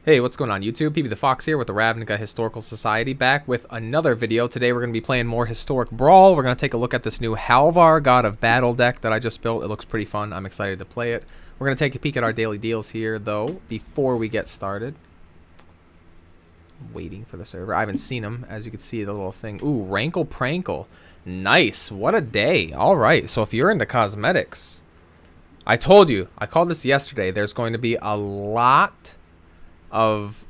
Hey, what's going on YouTube? PB the Fox here with the Ravnica Historical Society, back with another video. Today we're going to be playing more Historic Brawl. We're going to take a look at this new Halvar God of Battle deck that I just built. It looks pretty fun. I'm excited to play it. We're going to take a peek at our daily deals here, though, before we get started. Waiting for the server. I haven't seen him. As you can see, the little thing. Ooh, Rankle Prankle. Nice. What a day. All right. So if you're into cosmetics, I told you. I called this yesterday. There's going to be a lot of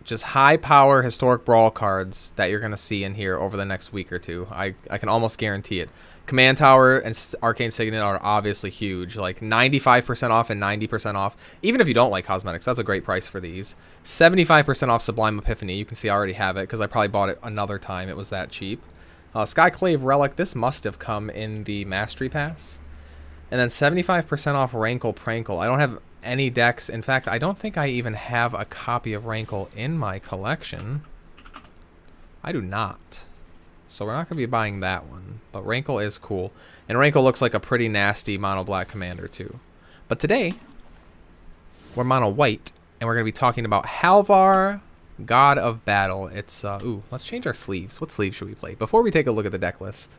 just high power Historic Brawl cards that you're going to see in here over the next week or two. I can almost guarantee it. Command Tower and Arcane Signet are obviously huge, like 95% off and 90% off. Even if you don't like cosmetics, that's a great price for these. 75% off Sublime Epiphany. You can see I already have it because I probably bought it another time. It was that cheap. Skyclave Relic. This must have come in the Mastery Pass. And then 75% off Rankle Prankle. I don't have any decks. In fact, I don't think I even have a copy of Rankle in my collection. I do not. So we're not going to be buying that one. But Rankle is cool. And Rankle looks like a pretty nasty mono black commander too. But today, we're mono white. And we're going to be talking about Halvar, God of Battle. It's, ooh, let's change our sleeves. What sleeves should we play? Before we take a look at the deck list.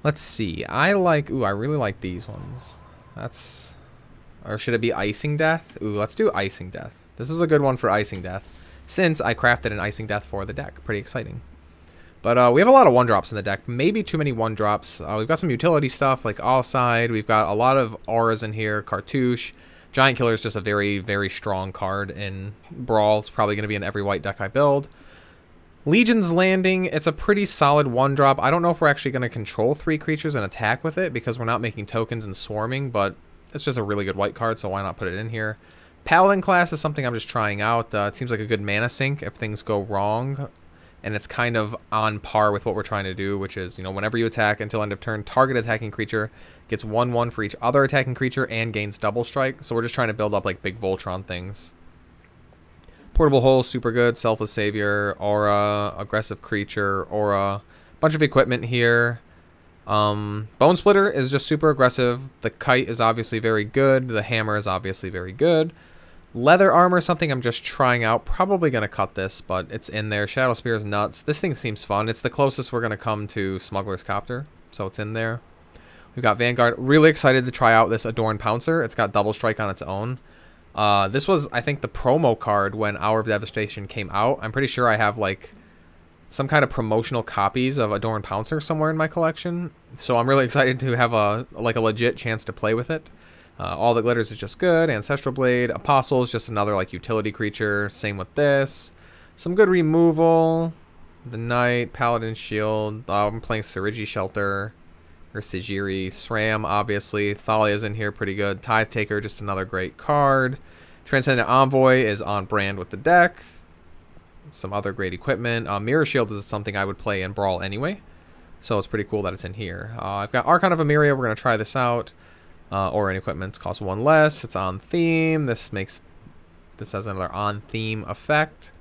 Let's see. I really like these ones. That's... Or should it be Icing Death? Ooh, let's do Icing Death. This is a good one for Icing Death, since I crafted an Icing Death for the deck. Pretty exciting. But we have a lot of 1-drops in the deck. Maybe too many 1-drops. We've got some utility stuff like All Side. We've got a lot of auras in here. Cartouche. Giant Killer is just a very, very strong card in Brawl. It's probably going to be in every white deck I build. Legion's Landing, it's a pretty solid 1-drop. I don't know if we're actually going to control 3 creatures and attack with it because we're not making tokens and swarming, but it's just a really good white card, so why not put it in here. Paladin class is something I'm just trying out. It seems like a good mana sink if things go wrong, and it's kind of on par with what we're trying to do, which is, you know, whenever you attack until end of turn, target attacking creature gets 1/1 for each other attacking creature and gains double strike. So we're just trying to build up like big Voltron things. Portable Hole, super good. Selfless Savior, Aura, Aggressive Creature, Aura. Bunch of equipment here. Bone Splitter is just super aggressive. The Kite is obviously very good. The Hammer is obviously very good. Leather Armor is something I'm just trying out. Probably going to cut this, but it's in there. Shadow Spear is nuts. This thing seems fun. It's the closest we're going to come to Smuggler's Copter, so it's in there. We've got Vanguard. Really excited to try out this Adorn Pouncer. It's got double strike on its own. This was, I think, the promo card when Hour of Devastation came out. I'm pretty sure I have, like, some kind of promotional copies of Adorn Pouncer somewhere in my collection. So I'm really excited to have a legit chance to play with it. All That Glitters is just good. Ancestral Blade. Apostle is just another, like, utility creature. Same with this. Some good removal. The Knight. Paladin Shield. I'm playing Serigi Shelter. Or Sigiri. Sram, obviously. Thalia's in here, pretty good. Tithe Taker, just another great card. Transcendent Envoy is on brand with the deck. Some other great equipment. Mirror Shield is something I would play in Brawl anyway. So it's pretty cool that it's in here. I've got Archon of Emeria. We're going to try this out. Aura and equipment costs 1 less. It's on theme. This has another on theme effect.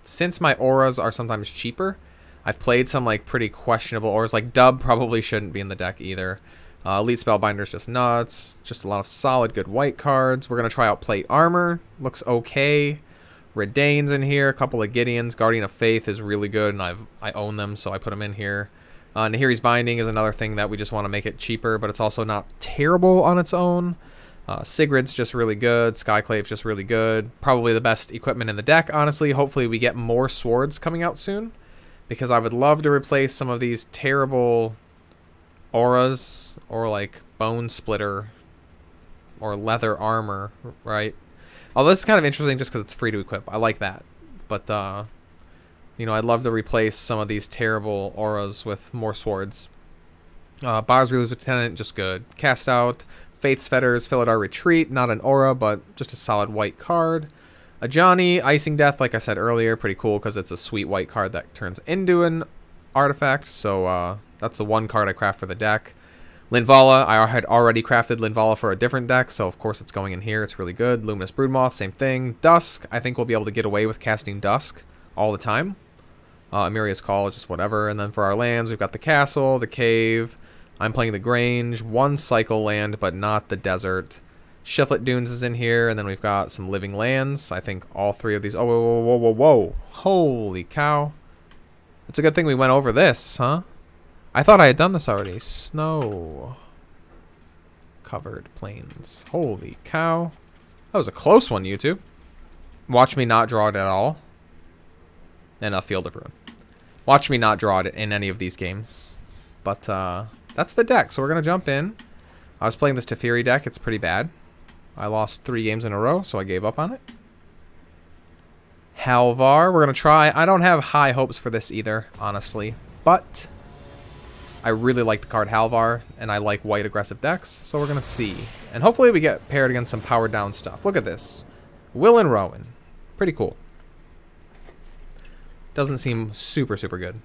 Since my auras are sometimes cheaper, I've played some like pretty questionable auras. Like Dub probably shouldn't be in the deck either. Elite Spellbinder's just nuts. Just a lot of solid good white cards. We're going to try out Plate Armor. Looks okay. Redain's in here. A couple of Gideons. Guardian of Faith is really good, and I own them, so I put them in here. Nahiri's Binding is another thing that we just want to make it cheaper, but it's also not terrible on its own. Sigrid's just really good. Skyclave's just really good. Probably the best equipment in the deck, honestly. Hopefully we get more swords coming out soon, because I would love to replace some of these terrible auras, or like Bone Splitter, or Leather Armor, right? Although this is kind of interesting just because it's free to equip. I like that. But, you know, I'd love to replace some of these terrible auras with more swords. Bar's Ruler's Lieutenant, just good. Cast Out. Fate's Fetters, Philidar Retreat. Not an aura, but just a solid white card. Ajani, Icing Death, like I said earlier, pretty cool because it's a sweet white card that turns into an artifact. So that's the one card I craft for the deck. Linvala, I had already crafted Linvala for a different deck, so of course it's going in here. It's really good. Luminous Broodmoth, same thing. Dusk, I think we'll be able to get away with casting Dusk all the time. Emeria's Call, just whatever. And then for our lands, we've got the Castle, the Cave. I'm playing the Grange. 1 cycle land, but not the Desert. Shiflet Dunes is in here, and then we've got some Living Lands. I think all three of these... Oh, whoa, whoa, whoa, whoa, whoa. Holy cow. It's a good thing we went over this, huh? I thought I had done this already. Snow. Covered plains. Holy cow. That was a close one, YouTube. Watch me not draw it at all. And a Field of Ruin. Watch me not draw it in any of these games. But that's the deck, so we're going to jump in. I was playing this Teferi deck. It's pretty bad. I lost 3 games in a row, so I gave up on it. Halvar, we're going to try. I don't have high hopes for this either, honestly. But I really like the card Halvar, and I like white aggressive decks, so we're going to see. And hopefully we get paired against some powered down stuff. Look at this. Will and Rowan. Pretty cool. Doesn't seem super, super good.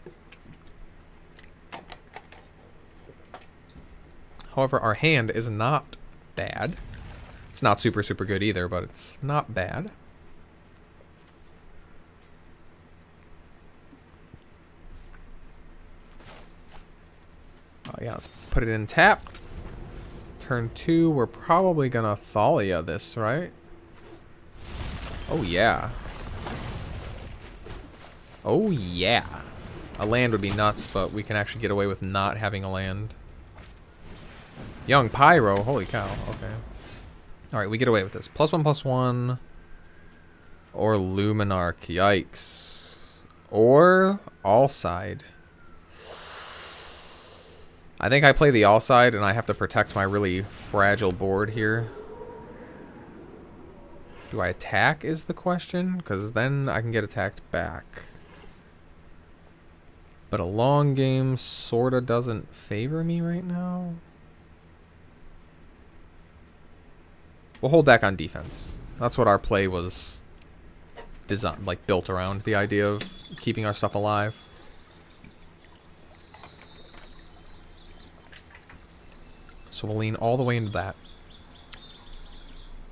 However, our hand is not bad. It's not super, super good either, but it's not bad. Oh yeah, let's put it in tapped. Turn 2, we're probably gonna Thalia this, right? Oh yeah. Oh yeah. A land would be nuts, but we can actually get away with not having a land. Young Pyro, holy cow, okay. Alright, we get away with this. +1/+1. Or Luminarch, yikes. Or all side. I think I play the all side and I have to protect my really fragile board here. Do I attack is the question? Because then I can get attacked back. But a long game sorta doesn't favor me right now. We'll hold back on defense. That's what our play was designed, like built around, the idea of keeping our stuff alive. So we'll lean all the way into that.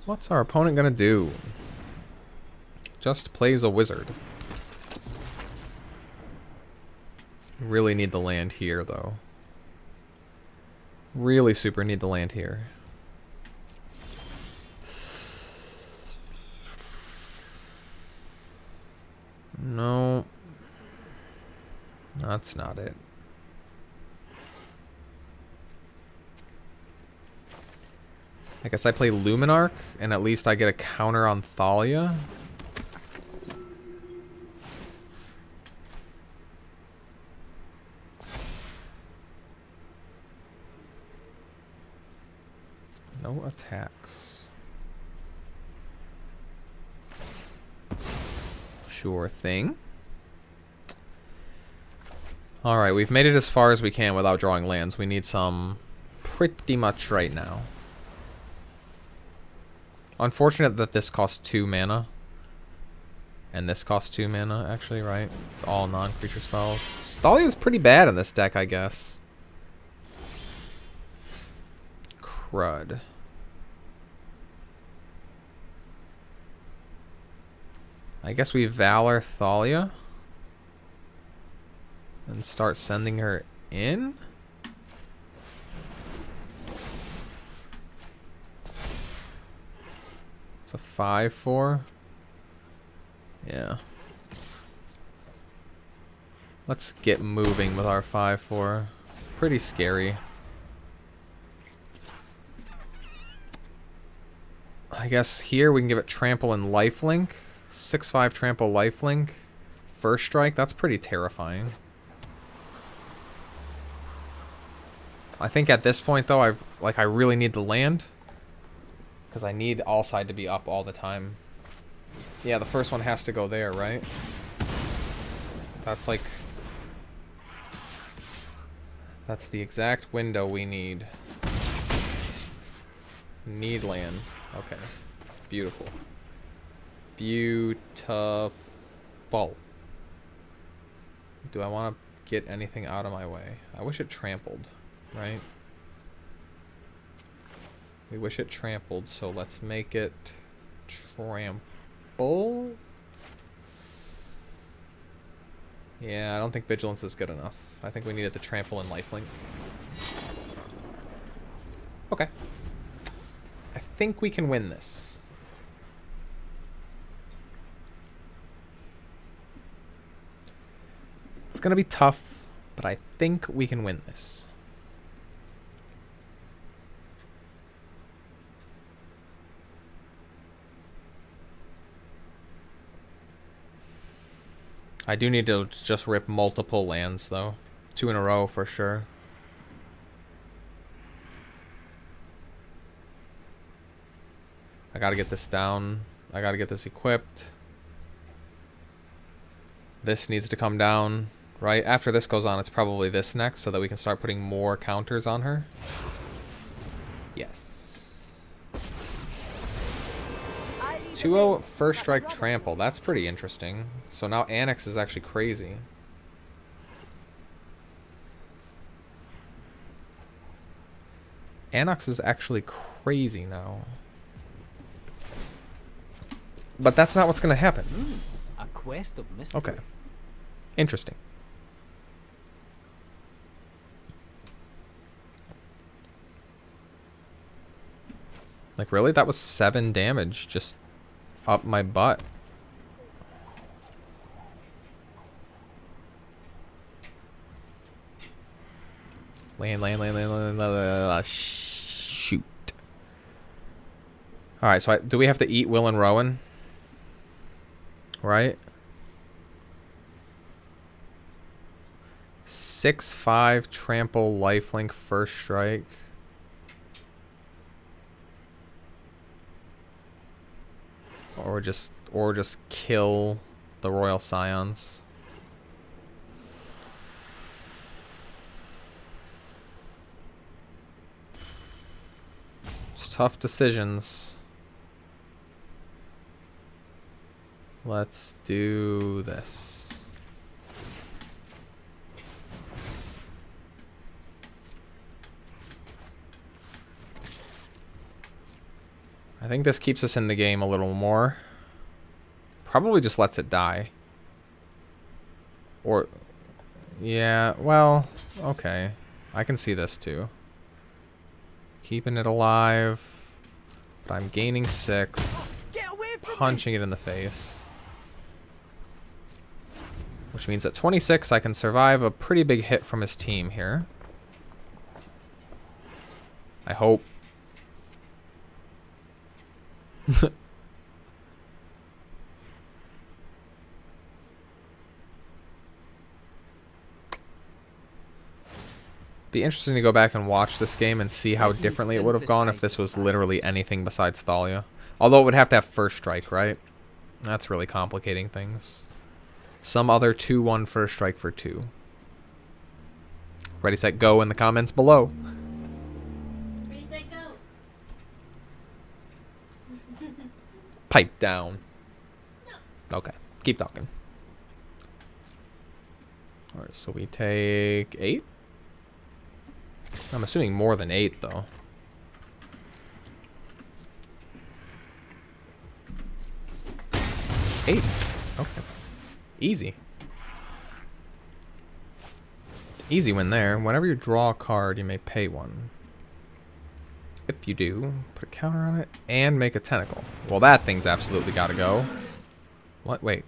What's our opponent gonna do? Just plays a wizard. Really need the land here, though. Really super need the land here. No. That's not it. I guess I play Luminarch, and at least I get a counter on Thalia. No attacks. Sure thing. Alright, we've made it as far as we can without drawing lands. We need some pretty much right now. Unfortunate that this costs 2 mana. And this costs 2 mana, actually, right? It's all non-creature spells. Thalia's pretty bad in this deck, I guess. Crud. I guess we Valor Thalia. And start sending her in? It's a 5/4. Yeah. Let's get moving with our 5/4. Pretty scary. I guess here we can give it Trample and Lifelink. 6/5 Trample Lifelink. First strike, that's pretty terrifying. I think at this point though, I really need the land. Because I need all side to be up all the time. Yeah, the first one has to go there, right? That's like... That's the exact window we need. Need land. Okay. Beautiful. Beautiful. Do I want to get anything out of my way? I wish it trampled, right? We wish it trampled, so let's make it trample. Yeah, I don't think vigilance is good enough. I think we needed the trample and lifelink. Okay. I think we can win this. It's going to be tough, but I think we can win this. I do need to just rip multiple lands, though. 2 in a row for sure. I gotta get this down. I gotta get this equipped. This needs to come down, right? After this goes on, it's probably this next, so that we can start putting more counters on her. Yes. 2-0 first strike trample. That's pretty interesting. So now Annex is actually crazy. Annex is actually crazy now. But that's not what's going to happen. A quest of mystery. Okay. Interesting. Like, really? That was 7 damage just up my butt. Land. Shoot. Alright, so do we have to eat Will and Rowan? Right? 6-5 trample lifelink first strike. Or just kill the Royal Scions. It's tough decisions. Let's do this. I think this keeps us in the game a little more. Probably just lets it die. Or, yeah, well, okay. I can see this too. Keeping it alive. But I'm gaining 6. Punching it in the face. Which means at 26 I can survive a pretty big hit from his team here. I hope. Be interesting to go back and watch this game and see how differently it would have gone if this was literally anything besides Thalia. Although it would have to have first strike, right? That's really complicating things. Some other 2-1 first strike for 2. Ready, set, go in the comments below. Ready, set, go. Pipe down. No. Okay, keep talking. Alright, so we take 8. I'm assuming more than 8, though. Eight. Okay. Easy. Easy win there. Whenever you draw a card, you may pay 1. If you do, put a counter on it and make a tentacle. Well, that thing's absolutely got to go. What? Wait.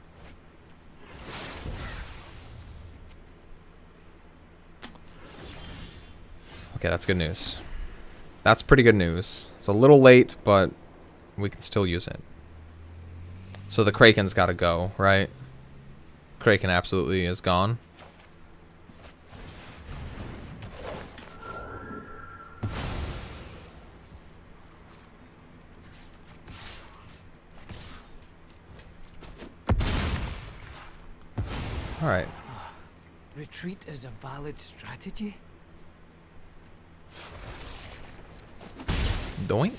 Okay, that's good news. That's pretty good news. It's a little late, but we can still use it. So the Kraken's got to go, right? Kraken absolutely is gone. All right. Retreat is a valid strategy. Doink.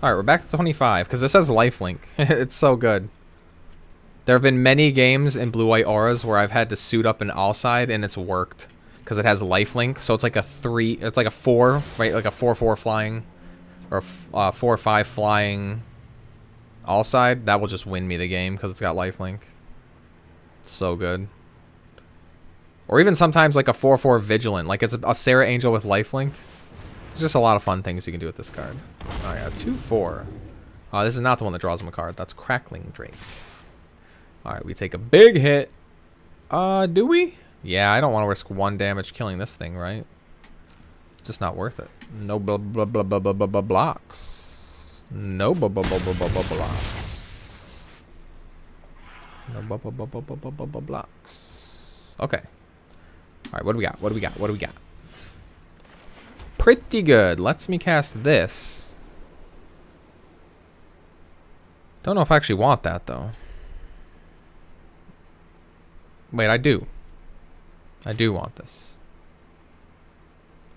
Alright, we're back to 25, because this has lifelink. It's so good. There have been many games in blue-white auras where I've had to suit up an all-side, and it's worked. Because it has lifelink, so it's like a 3, it's like a 4, right? Like a 4-4 flying, or 4-5 flying all-side. That will just win me the game, because it's got lifelink. It's so good. Or even sometimes like a 4-4 vigilant, like it's a Sarah Angel with lifelink. There's just a lot of fun things you can do with this card. Oh yeah, 2/4. Oh, this is not the one that draws him a card. That's Crackling Drake. Alright, we take a big hit. Do we? Yeah, I don't want to risk 1 damage killing this thing, right? It's just not worth it. No blocks. No blocks. No blocks. Okay. Alright, what do we got? What do we got? What do we got? Pretty good. Lets me cast this. Don't know if I actually want that, though. Wait, I do. I do want this.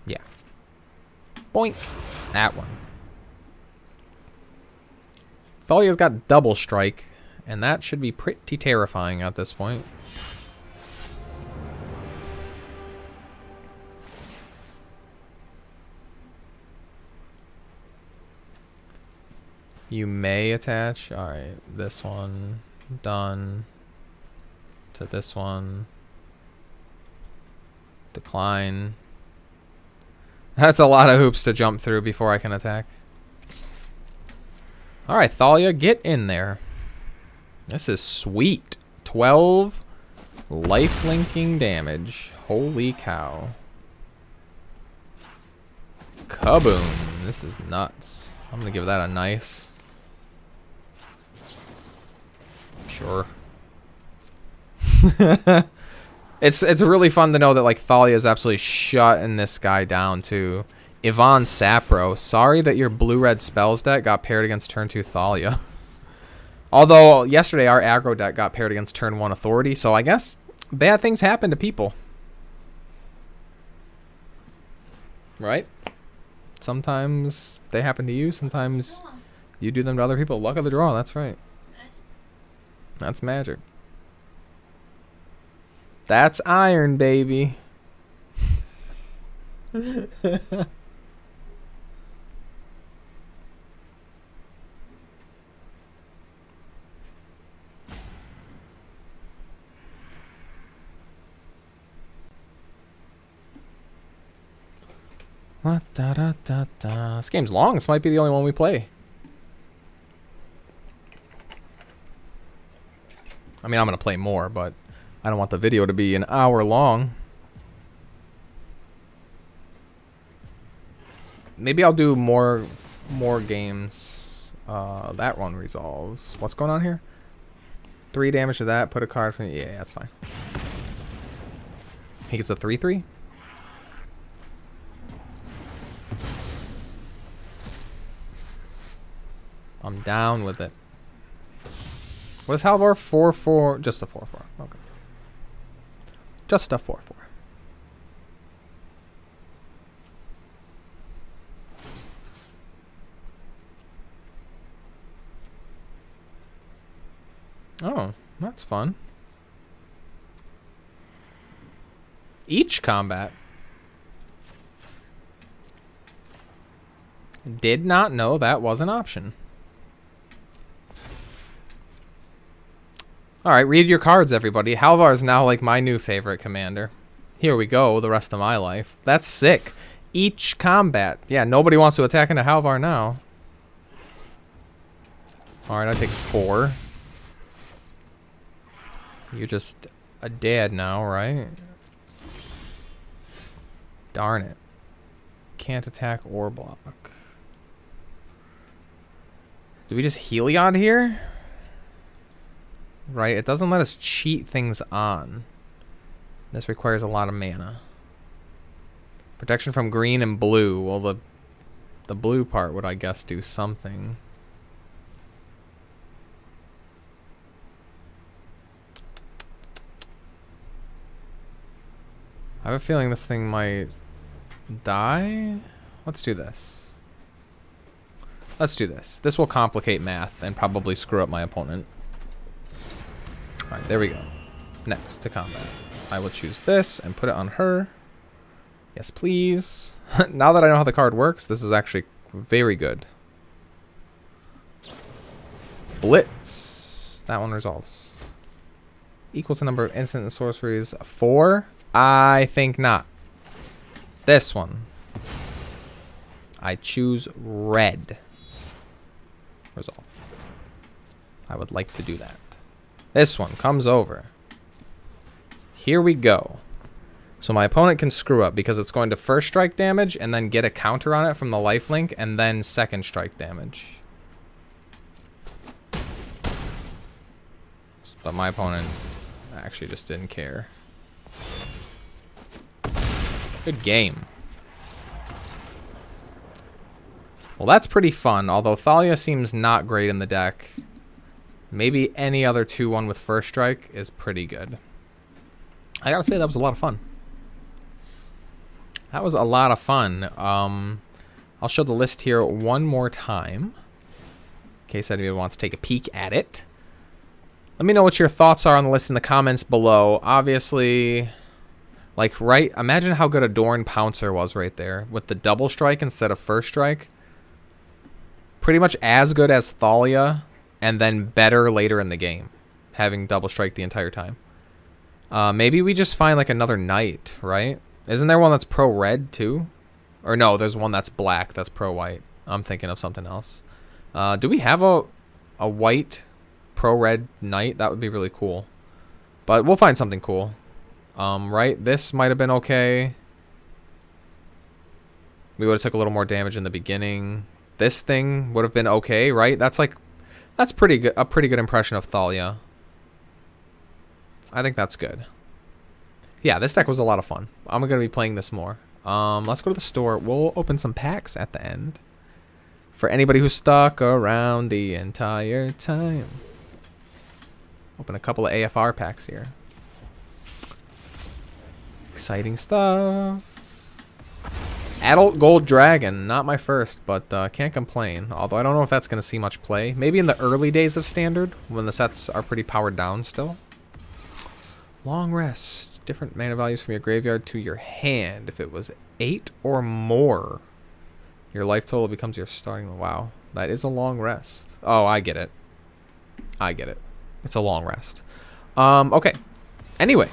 Yeah. Boink. That one. Thalia's got double strike, and that should be pretty terrifying at this point. You may attach. Alright, this one. Done. To this one. Decline. That's a lot of hoops to jump through before I can attack. Alright, Thalia, get in there. This is sweet. 12 life-linking damage. Holy cow. Kaboom. This is nuts. I'm gonna give that a nice. Sure. It's really fun to know that like Thalia is absolutely shutting this guy down too. Yvonne Sapro, sorry that your blue-red spells deck got paired against turn 2 Thalia. Although yesterday our aggro deck got paired against turn 1 Authority, so I guess bad things happen to people. Right? Sometimes they happen to you, sometimes you do them to other people. Luck of the draw, that's right. That's magic. That's iron, baby. This game's long. This might be the only one we play. I mean, I'm going to play more, but I don't want the video to be an hour long. Maybe I'll do more games. That one resolves. What's going on here? 3 damage to that. Put a card from... Yeah, that's fine. He gets a 3/3? I'm down with it. What is Halvar? 4/4. Just a 4/4. Okay. Just a 4/4. Oh, that's fun. Each combat. Did not know that was an option. Alright, read your cards, everybody. Halvar is now like my new favorite commander. Here we go, the rest of my life. That's sick. Each combat. Yeah, nobody wants to attack into Halvar now. Alright, I take 4. You're just a dead now, right? Darn it. Can't attack or block. Do we just Heliod here? Right, it doesn't let us cheat things on. This requires a lot of mana. Protection from green and blue. Well, the blue part would, I guess, do something. I have a feeling this thing might die. Let's do this. Let's do this. This will complicate math and probably screw up my opponent. Alright, there we go. Next, to combat. I will choose this and put it on her. Yes, please. Now that I know how the card works, this is actually very good. Blitz. That one resolves. Equal to number of instant and sorceries. 4? I think not. This one. I choose red. Resolve. I would like to do that. This one comes over. Here we go. So my opponent can screw up because it's going to first strike damage and then get a counter on it from the lifelink and then second strike damage. But my opponent actually just didn't care. Good game. Well, that's pretty fun, although Thalia seems not great in the deck. Maybe any other 2-1 with first strike is pretty good. I gotta say, that was a lot of fun. That was a lot of fun. I'll show the list here one more time, in case anybody wants to take a peek at it. Let me know what your thoughts are on the list in the comments below. Obviously, like, right, imagine how good Adorn Pouncer was right there with the double strike instead of first strike. Pretty much as good as Thalia, and then better later in the game, having double strike the entire time. Maybe we just find like another knight, right? Isn't there one that's pro red too? Or no, there's one that's black that's pro white. I'm thinking of something else. Do we have a white pro red knight? That would be really cool. But we'll find something cool. Right? This might have been okay. We would have took a little more damage in the beginning. This thing would have been okay, right? That's pretty good. A pretty good impression of Thalia. I think that's good. Yeah, this deck was a lot of fun. I'm going to be playing this more. Let's go to the store. We'll open some packs at the end. For anybody who's stuck around the entire time. Open a couple of AFR packs here. Exciting stuff. Adult Gold Dragon. Not my first, but can't complain. Although I don't know if that's going to see much play. Maybe in the early days of Standard, when the sets are pretty powered down still. Long Rest. Different mana values from your graveyard to your hand. If it was 8 or more, your life total becomes your starting. Wow, that is a long rest. Oh, I get it. I get it. It's a long rest. Okay. Anyway,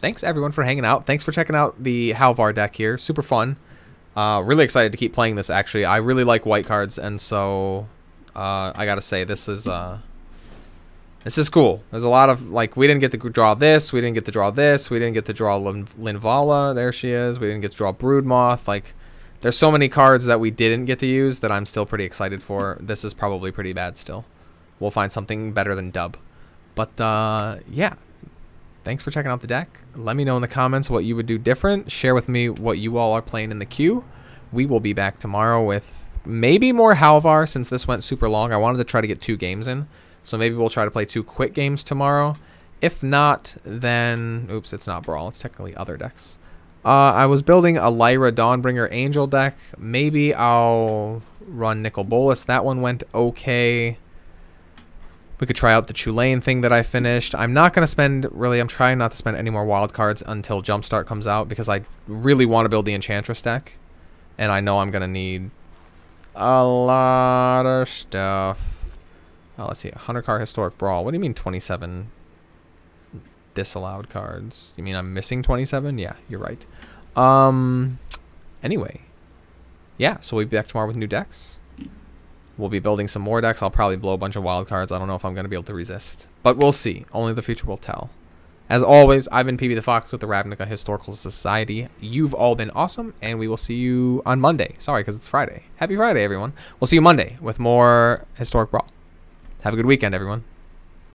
thanks everyone for hanging out. Thanks for checking out the Halvar deck here. Super fun. Really excited to keep playing this. Actually, I really like white cards, and so I gotta say this is cool. There's a lot of, like, we didn't get to draw this, we didn't get to draw this, we didn't get to draw Linvala, there she is, we didn't get to draw Broodmoth. Like, there's so many cards that we didn't get to use that I'm still pretty excited for. This is probably pretty bad still. We'll find something better than dub. But, yeah. Thanks for checking out the deck. Let me know in the comments what you would do different. Share with me what you all are playing in the queue. We will be back tomorrow with maybe more Halvar, since this went super long. I wanted to try to get 2 games in. So maybe we'll try to play 2 quick games tomorrow. If not, then... Oops, it's not Brawl. It's technically other decks. I was building a Lyra Dawnbringer Angel deck. Maybe I'll run Nicol Bolas. That one went okay. We could try out the Tulane thing that I finished. I'm not going to spend... Really, I'm trying not to spend any more wild cards until Jumpstart comes out, because I really want to build the Enchantress deck. And I know I'm going to need a lot of stuff. Oh, let's see. 100 card Historic Brawl. What do you mean 27 disallowed cards? You mean I'm missing 27? Yeah, you're right. Anyway. Yeah, so we'll be back tomorrow with new decks. We'll be building some more decks. I'll probably blow a bunch of wild cards. I don't know if I'm going to be able to resist. But we'll see. Only the future will tell. As always, I've been PB the Fox with the Ravnica Historical Society. You've all been awesome, and we will see you on Monday. Sorry, because it's Friday. Happy Friday, everyone. We'll see you Monday with more Historic Brawl. Have a good weekend, everyone.